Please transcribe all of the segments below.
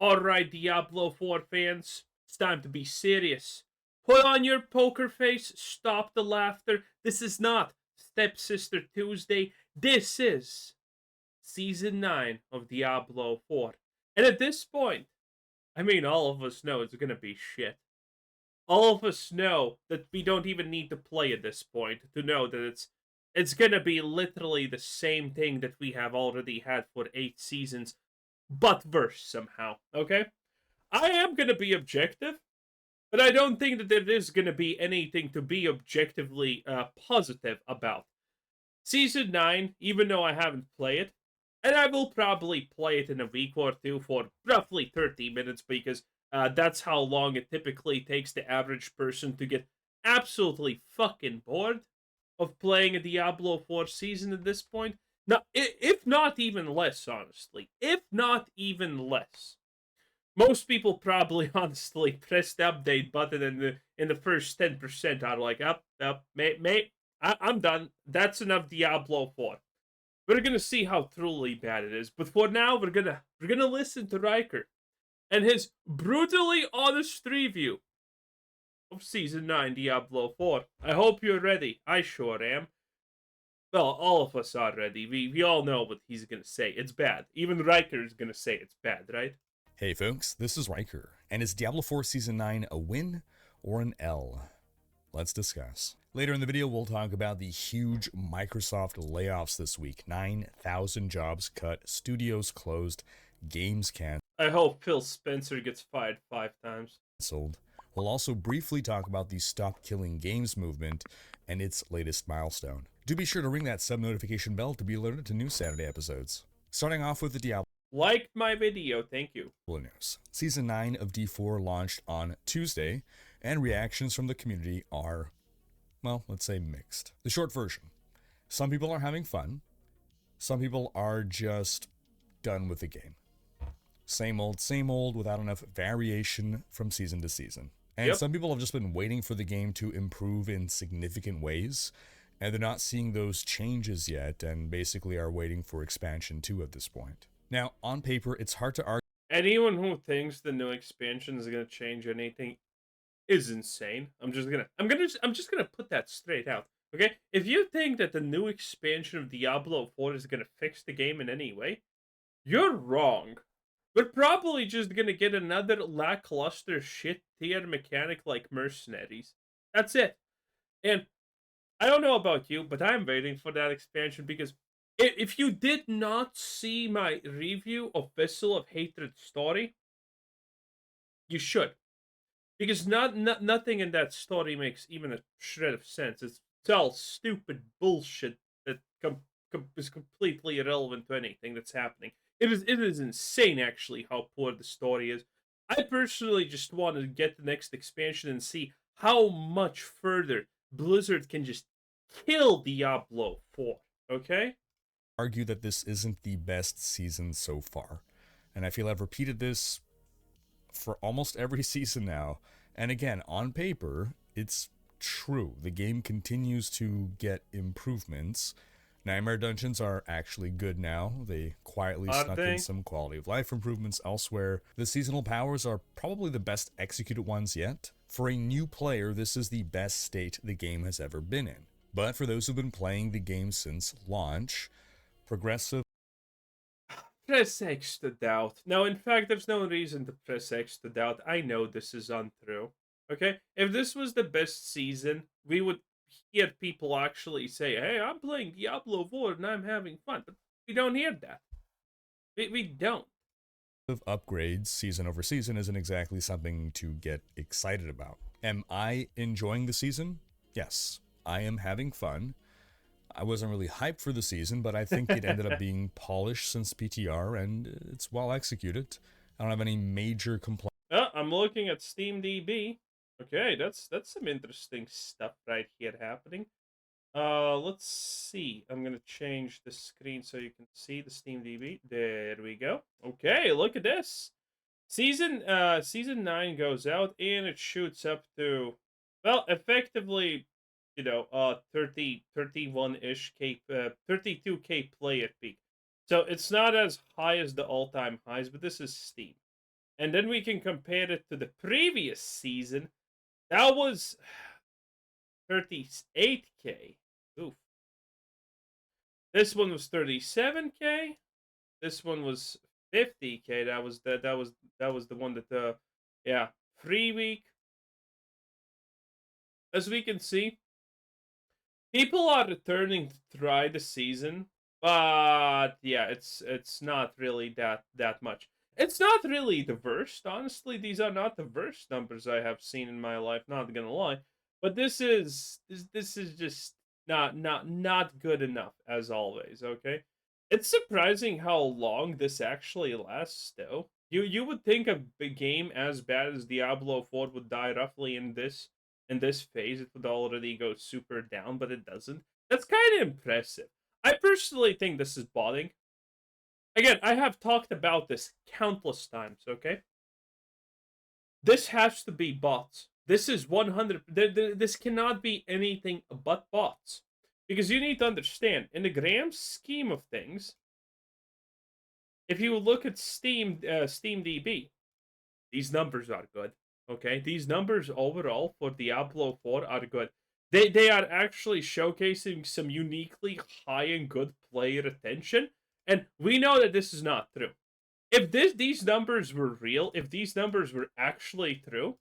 Alright, Diablo 4 fans, it's time to be serious. Put on your poker face, stop the laughter. This is not Stepsister Tuesday. This is Season 9 of Diablo 4. And at this point, I mean, all of us know it's gonna be shit. All of us know that we don't even need to play at this point to know that it's gonna be literally the same thing that we have already had for 8 seasons, but worse somehow, okay? I am going to be objective, but I don't think that there is going to be anything to be objectively positive about. Season 9, even though I haven't played it, and I will probably play it in a week or two for roughly 30 minutes because that's how long it typically takes the average person to get absolutely fucking bored of playing a Diablo 4 season at this point. Now, if not even less, honestly. If not even less. Most people probably honestly press the update button in the first 10% are like, up, mate, I'm done. That's enough Diablo 4. We're gonna see how truly bad it is. But for now, we're gonna listen to Riker and his brutally honest review of Season 9 Diablo 4. I hope you're ready. I sure am. Well, all of us are ready. We all know what he's gonna say. It's bad. Even Riker is gonna say it's bad, right? Hey folks, this is Riker, and is Diablo 4 Season 9 a win or an L? Let's discuss. Later in the video, we'll talk about the huge Microsoft layoffs this week. 9,000 jobs cut, studios closed, games I hope Phil Spencer gets fired 5 times. canceled. We'll also briefly talk about the Stop Killing Games movement and its latest milestone. Do be sure to ring that sub notification bell to be alerted to new Saturday episodes. Starting off with the Diablo Liked my video, thank you. news. Season 9 of D4 launched on Tuesday, and reactions from the community are, well, let's say mixed. The short version: some people are having fun, some people are just done with the game. Same old without enough variation from season to season. And Yep. some people have just been waiting for the game to improve in significant ways, and they're not seeing those changes yet, and basically are waiting for expansion 2 at this point. Now, on paper, it's hard to argue. Anyone who thinks the new expansion is gonna change anything is insane. I'm just gonna put that straight out. Okay? If you think that the new expansion of Diablo 4 is gonna fix the game in any way, you're wrong. We're probably just gonna get another lackluster shit tier mechanic like mercenaries. That's it. And I don't know about you, but I'm waiting for that expansion because if you did not see my review of Vessel of Hatred story, you should. Because nothing in that story makes even a shred of sense. It's all stupid bullshit that is completely irrelevant to anything that's happening. It is insane actually how poor the story is. I personally just want to get the next expansion and see how much further Blizzard can just kill Diablo 4. Okay? Argue that this isn't the best season so far. And I feel I've repeated this for almost every season now. And again, on paper, it's true. The game continues to get improvements. Nightmare Dungeons are actually good now. They quietly Are snuck in they? some quality of life improvements elsewhere. The seasonal powers are probably the best executed ones yet. For a new player, this is the best state the game has ever been in. But for those who've been playing the game since launch, progressive Press X to doubt. No, in fact, there's no reason to press X to doubt. I know this is untrue. Okay? If this was the best season, we would hear people actually say, hey, I'm playing Diablo 4 and I'm having fun. But we don't hear that. We don't. upgrades season over season isn't exactly something to get excited about. Am I enjoying the season? Yes, I am having fun. I wasn't really hyped for the season, but I think it ended up being polished since PTR, and it's well executed. I don't have any major complaints. Oh, I'm looking at SteamDB. Okay, that's some interesting stuff right here happening. Let's see. I'm gonna change the screen so you can see the SteamDB. There we go. Okay, look at this. Season 9 goes out and it shoots up to, well, effectively, 31-ish K, 32K play at peak. So it's not as high as the all-time highs, but this is Steam. and then we can compare it to the previous season. That was 38K. Oof. This one was 37K. This one was 50K. That was the one that yeah, free week. As we can see, people are returning to try the season, but yeah, it's not really that much. It's not really the worst. Honestly, these are not the worst numbers I have seen in my life, not gonna lie. But this is just not good enough as always, okay? It's surprising how long this actually lasts though. You would think a big game as bad as Diablo 4 would die roughly in this phase. It would already go super down, but it doesn't. That's kind of impressive. I personally think this is botting. Again, I have talked about this countless times, okay? This has to be bots. This is 100. This cannot be anything but bots. Because you need to understand, in the grand scheme of things, if you look at SteamDB, these numbers are good. Okay, these numbers overall for Diablo 4 are good. They are actually showcasing some uniquely high and good player attention, and we know that this is not true. If these numbers were real, if these numbers were actually true,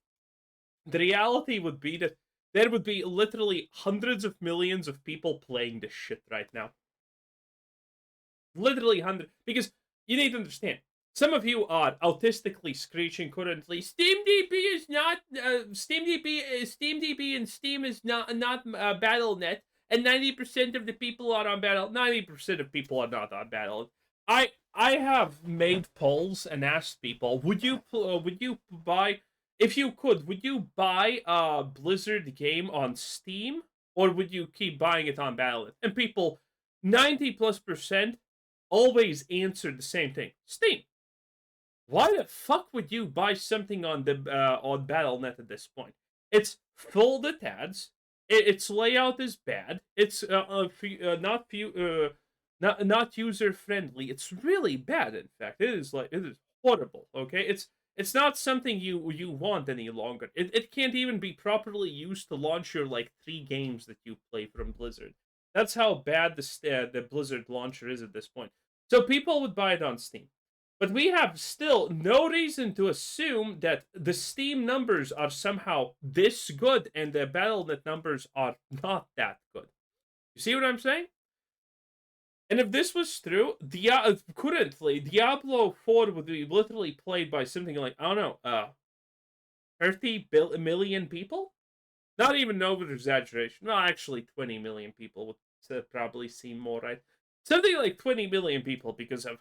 the reality would be that there would be literally hundreds of millions of people playing this shit right now. Literally hundreds, because you need to understand. Some of you are autistically screeching currently. SteamDB is not SteamDB and Steam is not BattleNet, and 90% of the people are on Battle. 90% of people are not on Battle. I have made polls and asked people, would you buy, if you could, would you buy a Blizzard game on Steam, or would you keep buying it on Battle.net? And people, 90+% always answered the same thing: Steam. Why the fuck would you buy something on Battle.net at this point? It's full of ads. Its layout is bad. It's not user friendly. It's really bad. In fact, it is horrible. Okay, it's not something you want any longer. It can't even be properly used to launch your like 3 games that you play from Blizzard. That's how bad the Blizzard launcher is at this point. So people would buy it on Steam. But we have still no reason to assume that the Steam numbers are somehow this good and the Battle.net numbers are not that good. You see what I'm saying? And if this was true, currently Diablo 4 would be literally played by something like, I don't know, 30 million people? Not even over exaggeration. Well, actually, 20 million people would probably seem more right. Something like 20 million people because of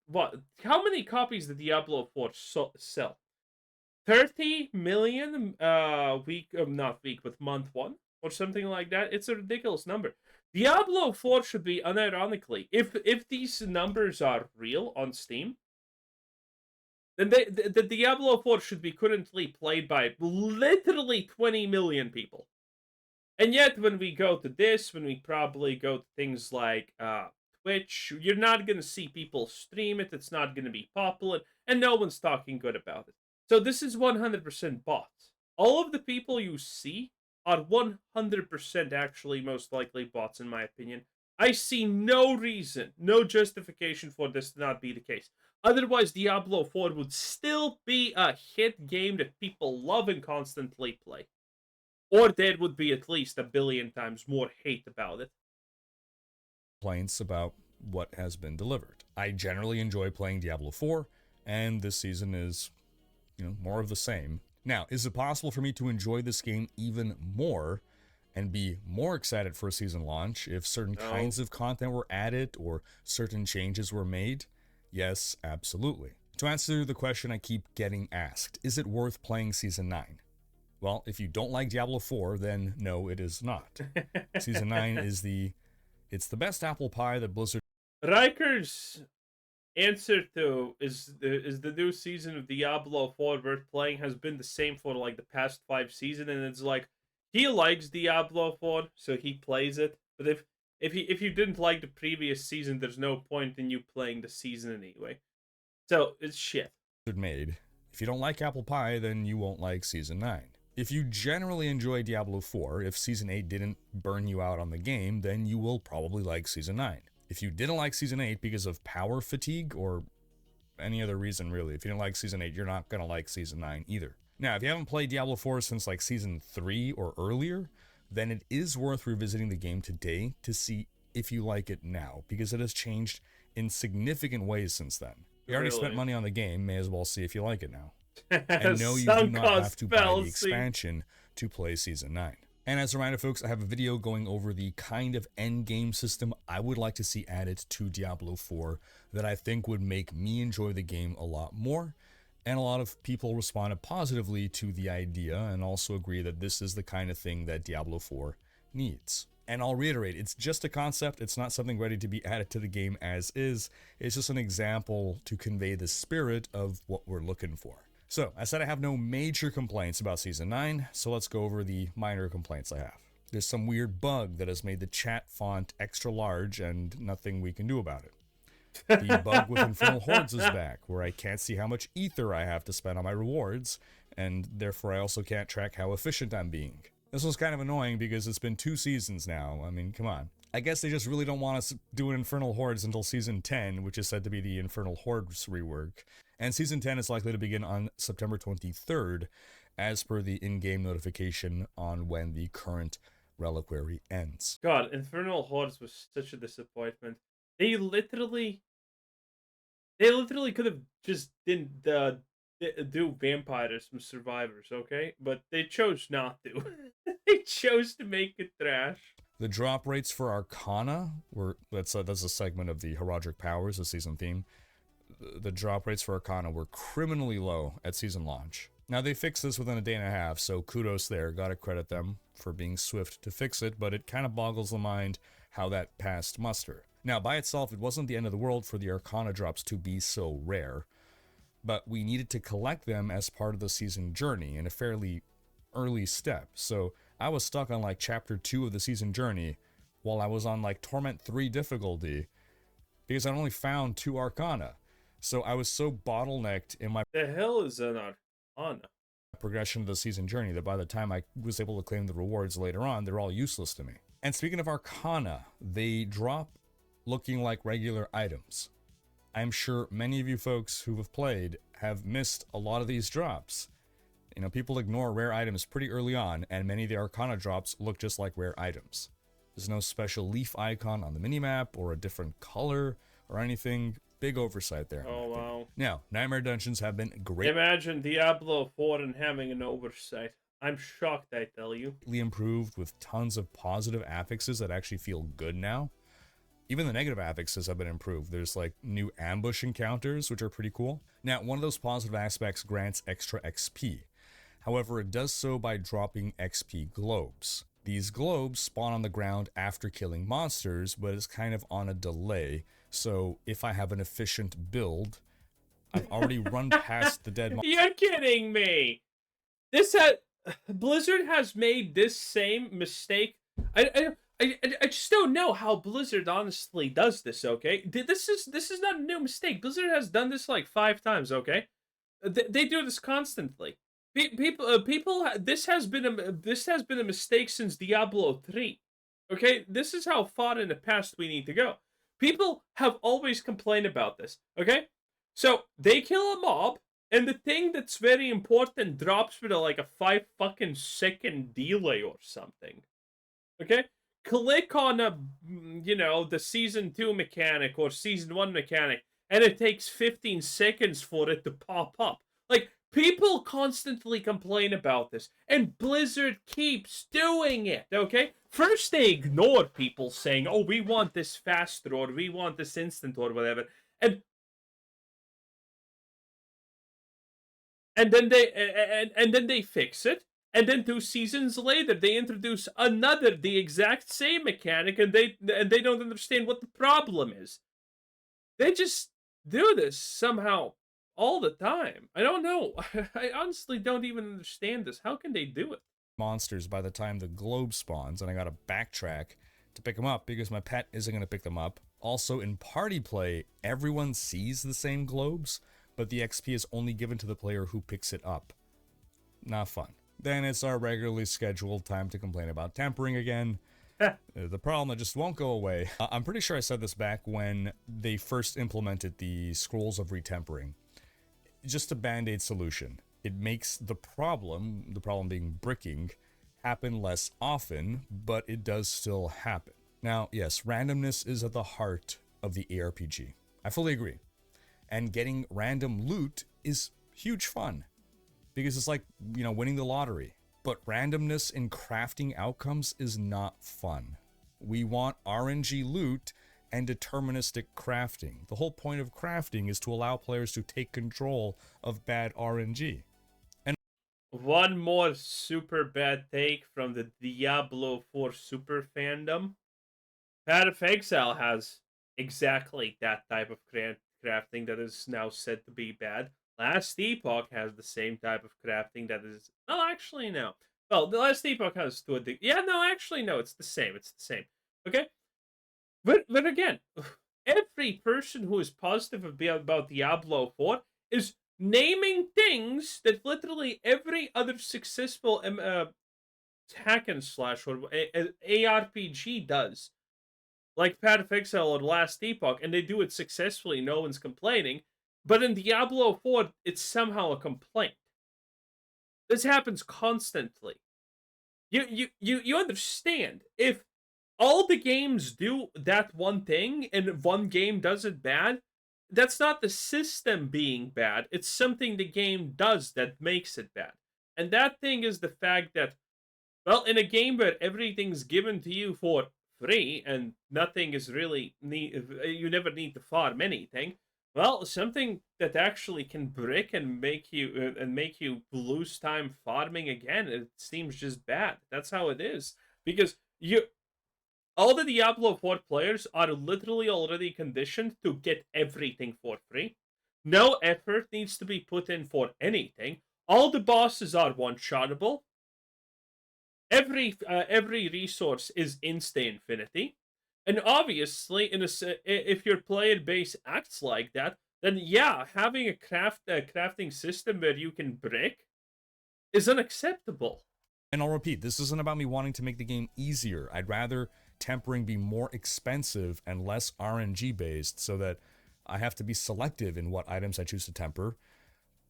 what? How many copies did Diablo 4 sell? 30 million week, not week, but month one or something like that. It's a ridiculous number. Diablo 4 should be, unironically, if these numbers are real on Steam, then the Diablo 4 should be currently played by literally 20 million people. And yet, when we go to this, when we probably go to things like Twitch, you're not going to see people stream it. It's not going to be popular, and no one's talking good about it. So this is 100% bots. All of the people you see are 100% actually most likely bots, in my opinion. I see no reason, no justification for this to not be the case. Otherwise, Diablo 4 would still be a hit game that people love and constantly play. Or there would be at least a billion times more hate about it. Complaints about what has been delivered. I generally enjoy playing Diablo 4, and this season is, more of the same. Now, is it possible for me to enjoy this game even more and be more excited for a season launch if certain kinds of content were added or certain changes were made? Yes, absolutely. To answer the question I keep getting asked, is it worth playing Season 9? Well, if you don't like Diablo 4, then no, it is not. Season 9 is it's the best apple pie that Blizzard... Riker's answer to is the new season of Diablo 4 worth playing has been the same for like the past 5 seasons, and it's like he likes Diablo 4, so he plays it. But if you didn't like the previous season, there's no point in you playing the season anyway. So it's shit. made If you don't like apple pie, then you won't like Season 9. If you generally enjoy Diablo 4, if Season 8 didn't burn you out on the game, then you will probably like Season 9. If you didn't like Season 8 because of power fatigue or any other reason really, if you didn't like Season 8, you're not going to like Season 9 either. Now, if you haven't played Diablo 4 since like Season 3 or earlier, then it is worth revisiting the game today to see if you like it now, because it has changed in significant ways since then. You already spent money on the game, may as well see if you like it now. And no, you do not have to buy the expansion to play Season 9. And as a reminder, folks, I have a video going over the kind of end game system I would like to see added to Diablo 4 that I think would make me enjoy the game a lot more. And a lot of people responded positively to the idea and also agree that this is the kind of thing that Diablo 4 needs. And I'll reiterate, it's just a concept. It's not something ready to be added to the game as is. It's just an example to convey the spirit of what we're looking for. So, I said I have no major complaints about Season 9, so let's go over the minor complaints I have. There's some weird bug that has made the chat font extra large and nothing we can do about it. The bug with Infernal Hordes is back, where I can't see how much ether I have to spend on my rewards, and therefore I also can't track how efficient I'm being. This was kind of annoying because it's been 2 seasons now. I mean, come on. I guess they just really don't want us doing Infernal Hordes until Season 10, which is said to be the Infernal Hordes rework. And Season 10 is likely to begin on September 23rd, as per the in-game notification on when the current reliquary ends. God, Infernal Hordes was such a disappointment. They literally could have just didn't do vampires from Survivors, okay? But they chose not to. They chose to make it trash. The drop rates for Arcana were that's a segment of the Heraldric Powers, the season theme. The drop rates for Arcana were criminally low at season launch. Now they fixed this within a day and a half, so kudos there. Gotta credit them for being swift to fix it, but it kind of boggles the mind how that passed muster. Now by itself, it wasn't the end of the world for the Arcana drops to be so rare, but we needed to collect them as part of the season journey in a fairly early step. So I was stuck on like chapter 2 of the season journey while I was on like Torment 3 difficulty because I only found 2 Arcana. So I was so bottlenecked in my The hell is an Arcana? Progression of the season journey that by the time I was able to claim the rewards later on, they're all useless to me. And speaking of Arcana, they drop looking like regular items. I'm sure many of you folks who have played have missed a lot of these drops. You know, people ignore rare items pretty early on, and many of the Arcana drops look just like rare items. There's no special leaf icon on the minimap or a different color or anything. Big oversight there. Oh, wow. Now, Nightmare Dungeons have been great. Imagine Diablo 4 and having an oversight. I'm shocked, I tell you. Improved with tons of positive affixes that actually feel good now. Even the negative affixes have been improved. There's like new ambush encounters, which are pretty cool. Now, one of those positive aspects grants extra XP. However, it does so by dropping XP globes. These globes spawn on the ground after killing monsters, but it's kind of on a delay. So if I have an efficient build, I've already run past the dead monster. You're kidding me! Blizzard has made this same mistake. I just don't know how Blizzard honestly does this, okay? This is not a new mistake. Blizzard has done this like 5 times, okay? They do this constantly. This has been a mistake since Diablo 3. Okay? This is how far in the past we need to go. People have always complained about this, okay? So, they kill a mob, and the thing that's very important drops with like a 5 fucking second delay or something. Okay? Click on the season 2 mechanic or season 1 mechanic, and it takes 15 seconds for it to pop up. Like, people constantly complain about this, and Blizzard keeps doing it, okay? First, they ignore people saying, oh, we want this faster, or we want this instant, or whatever, and then they fix it. And then 2 seasons later, they introduce the exact same mechanic, and they don't understand what the problem is. They just do this somehow all the time. I don't know. I honestly don't even understand this. How can they do it? Monsters by the time the globe spawns, and I gotta backtrack to pick them up because my pet isn't gonna pick them up. Also, in party play, everyone sees the same globes, but the XP is only given to the player who picks it up. Not fun. Then it's our regularly scheduled time to complain about tempering again. The problem that just won't go away. I'm pretty sure I said this back when they first implemented the scrolls of retempering. Just a band-aid solution. It makes the problem being bricking, happen less often, but it does still happen. Now, yes, randomness is at the heart of the ARPG. I fully agree. And getting random loot is huge fun. Because it's like, winning the lottery. But randomness in crafting outcomes is not fun. We want RNG loot and deterministic crafting. The whole point of crafting is to allow players to take control of bad RNG. And one more super bad take from the Diablo 4 super fandom. Path of Exile has exactly that type of crafting that is now said to be bad. Last Epoch has the same type of crafting that is... Oh, actually, no. Well, the Last Epoch has to a yeah, no, actually, no, it's the same. It's the same. Okay? But again, every person who is positive about Diablo 4 is naming things that literally every other successful hack and slash or ARPG does. Like Path of Exile or Last Epoch, and they do it successfully, no one's complaining. But in Diablo 4, it's somehow a complaint. This happens constantly. You understand. If all the games do that one thing and one game does it bad, that's not the system being bad. It's something the game does that makes it bad. And that thing is the fact that, well, in a game where everything's given to you for free and nothing is really you never need to farm anything. Well, something that actually can brick and make you lose time farming again, it seems just bad. That's how it is, because all the Diablo 4 players are literally already conditioned to get everything for free. No effort needs to be put in for anything. All the bosses are one-shottable. Every resource is insta infinity, and obviously, if your player base acts like that, then yeah, having a crafting system where you can brick is unacceptable. And I'll repeat, this isn't about me wanting to make the game easier. I'd rather tempering be more expensive and less RNG based so that I have to be selective in what items I choose to temper.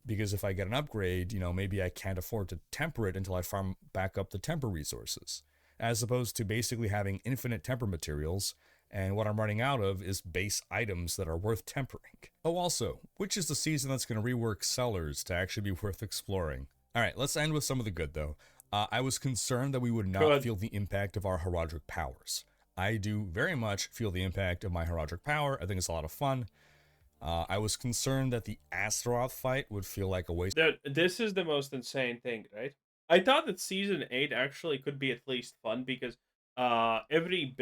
Because if I get an upgrade, maybe I can't afford to temper it until I farm back up the temper resources. As opposed to basically having infinite temper materials, and what I'm running out of is base items that are worth tempering. Oh, also, which is the season that's going to rework sellers to actually be worth exploring? Alright, let's end with some of the good though. I was concerned that we would not feel the impact of our heraldic powers. I do very much feel the impact of my heraldic power. I think it's a lot of fun. I was concerned that the Astaroth fight would feel like a waste. This is the most insane thing, right? I thought that Season 8 actually could be at least fun because every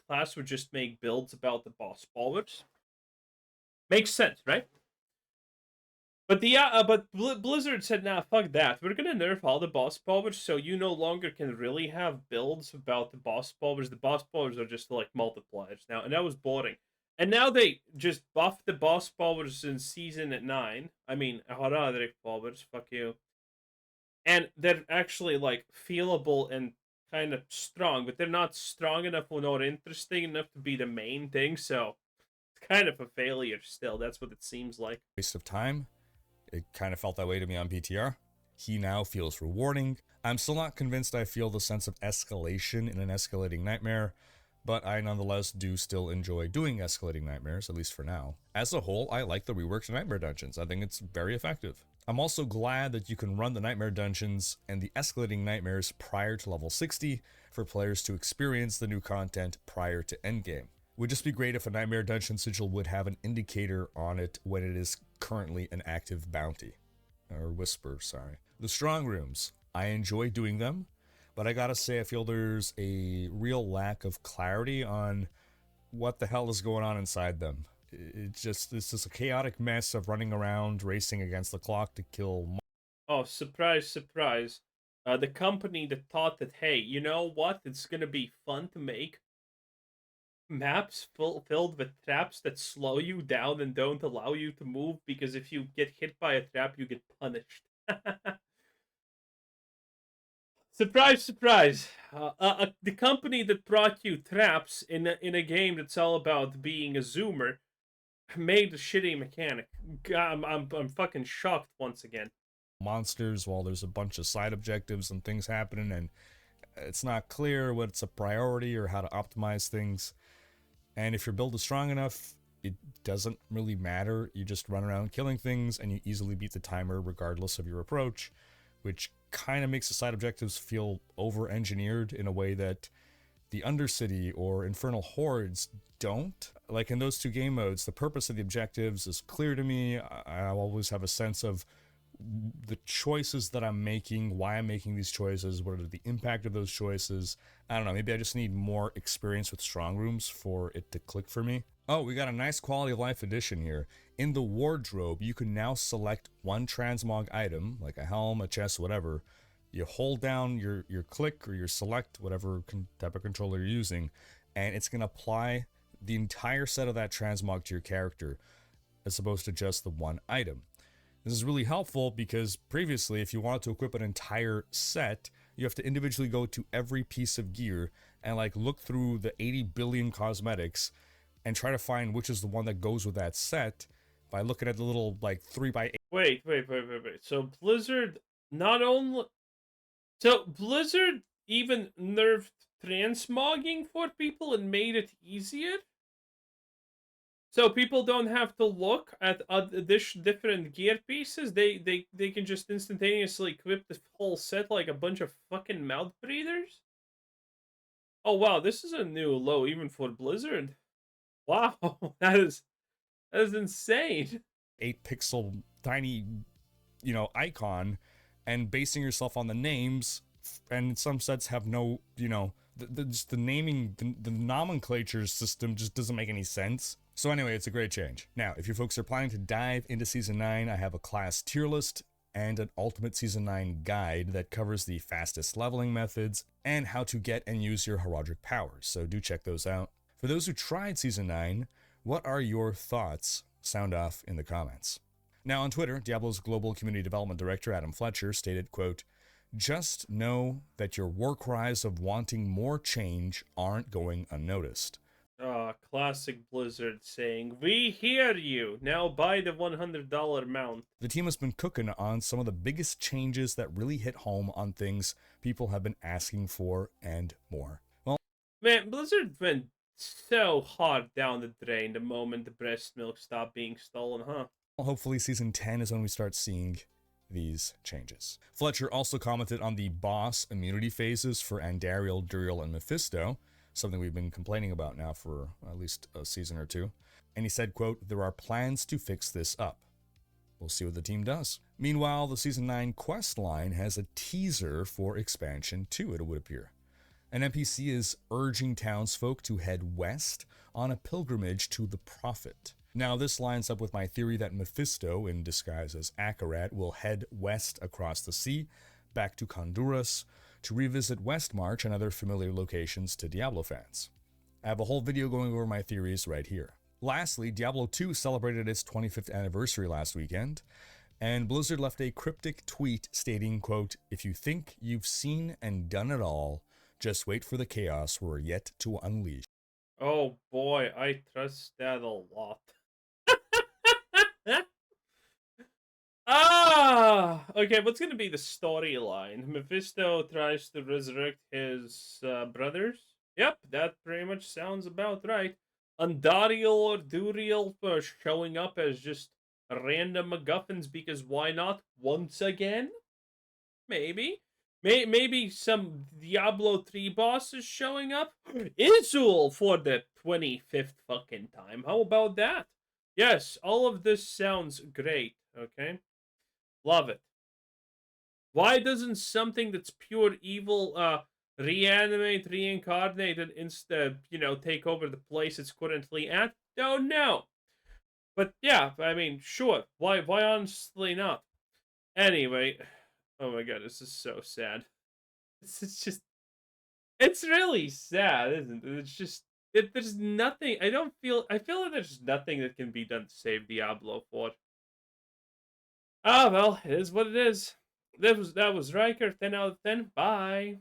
class would just make builds about the boss powers. Makes sense, right? But Blizzard said, nah, fuck that. We're gonna nerf all the boss powers, so you no longer can really have builds about the boss powers. The boss powers are just like multipliers now, and that was boring. And now they just buffed the boss powers in Season 9. I mean, heraldic powers, fuck you. And they're actually, like, feelable and kind of strong, but they're not strong enough or not interesting enough to be the main thing, so it's kind of a failure still. That's what it seems like. Waste of time. It kind of felt that way to me on BTR. He now feels rewarding. I'm still not convinced I feel the sense of escalation in an escalating nightmare, but I nonetheless do still enjoy doing escalating nightmares, at least for now. As a whole, I like the reworked nightmare dungeons. I think it's very effective. I'm also glad that you can run the nightmare dungeons and the escalating nightmares prior to level 60 for players to experience the new content prior to endgame. Would just be great if a nightmare dungeon sigil would have an indicator on it when it is currently an active bounty. Or whisper, sorry. The strong rooms. I enjoy doing them, but I gotta say I feel there's a real lack of clarity on what the hell is going on inside them. It's just a chaotic mess of running around, racing against the clock to kill. Oh, surprise, surprise. The company that thought that, hey, you know what? It's gonna be fun to make maps filled with traps that slow you down and don't allow you to move because if you get hit by a trap, you get punished. Surprise, surprise! The company that brought you traps in a game that's all about being a zoomer made a shitty mechanic. I'm fucking shocked once again. Monsters while there's a bunch of side objectives and things happening, and it's not clear what's a priority or how to optimize things. And if your build is strong enough, it doesn't really matter. You just run around killing things and you easily beat the timer regardless of your approach, which kind of makes the side objectives feel over-engineered in a way that the Undercity or Infernal Hordes don't. Like in those two game modes, the purpose of the objectives is clear to me. I always have a sense of the choices that I'm making, why I'm making these choices, what are the impact of those choices. I don't know, maybe I just need more experience with strong rooms for it to click for me. Oh, we got a nice quality of life addition here. In the wardrobe, you can now select one transmog item, like a helm, a chest, whatever. You hold down your click or your select, whatever type of controller you're using, and it's going to apply the entire set of that transmog to your character, as opposed to just the one item. This is really helpful because previously, if you wanted to equip an entire set, you have to individually go to every piece of gear and like look through the 80 billion cosmetics and try to find which is the one that goes with that set by looking at the little like 3x8. Wait. So Blizzard not only so Blizzard even nerfed transmogging for people and made it easier? So people don't have to look at different gear pieces. They can just instantaneously equip the whole set like a bunch of fucking mouth breathers. Oh wow, this is a new low even for Blizzard. Wow, that is insane. 8-pixel tiny, icon, and basing yourself on the names. And some sets have no, just the naming, the nomenclature system just doesn't make any sense. So anyway, it's a great change. Now, if you folks are planning to dive into Season 9, I have a class tier list and an Ultimate Season 9 guide that covers the fastest leveling methods and how to get and use your heraldic powers, so do check those out. For those who tried Season 9, what are your thoughts? Sound off in the comments. Now on Twitter, Diablo's Global Community Development Director Adam Fletcher stated, quote, "Just know that your war cries of wanting more change aren't going unnoticed." Classic Blizzard saying, "We hear you. Now buy the $100 mount." The team has been cooking on some of the biggest changes that really hit home on things people have been asking for and more. Well, man, Blizzard went so hard down the drain the moment the breast milk stopped being stolen, huh? hopefully Season 10 is when we start seeing these changes. Fletcher also commented on the boss immunity phases for Andariel, Duriel, and Mephisto, something we've been complaining about now for at least a season or two. And he said, quote, "There are plans to fix this up." We'll see what the team does. Meanwhile, the Season 9 quest line has a teaser for Expansion 2, it would appear. An NPC is urging townsfolk to head west on a pilgrimage to the Prophet. Now, this lines up with my theory that Mephisto, in disguise as Akarat, will head west across the sea, back to Honduras, to revisit Westmarch and other familiar locations to Diablo fans. I have a whole video going over my theories right here. Lastly, Diablo 2 celebrated its 25th anniversary last weekend, and Blizzard left a cryptic tweet stating, quote, "If you think you've seen and done it all, just wait for the chaos we're yet to unleash." Oh boy, I trust that a lot. Okay, what's gonna be the storyline? Mephisto tries to resurrect his brothers? Yep, that pretty much sounds about right. Andariel or Duriel showing up as just random MacGuffins because why not once again? Maybe. Maybe some Diablo 3 bosses showing up? Izul for the 25th fucking time. How about that? Yes, all of this sounds great, okay? Love it. Why doesn't something that's pure evil reanimate, reincarnate, and instead, take over the place it's currently at? Don't know. But yeah, I mean, sure. Why honestly not? Anyway, oh my god, this is so sad. This is just it's really sad, isn't it? It's just There's nothing. I feel like there's nothing that can be done to save Diablo 4. Ah, well, it is what it is. That was Riker. 10 out of 10. Bye.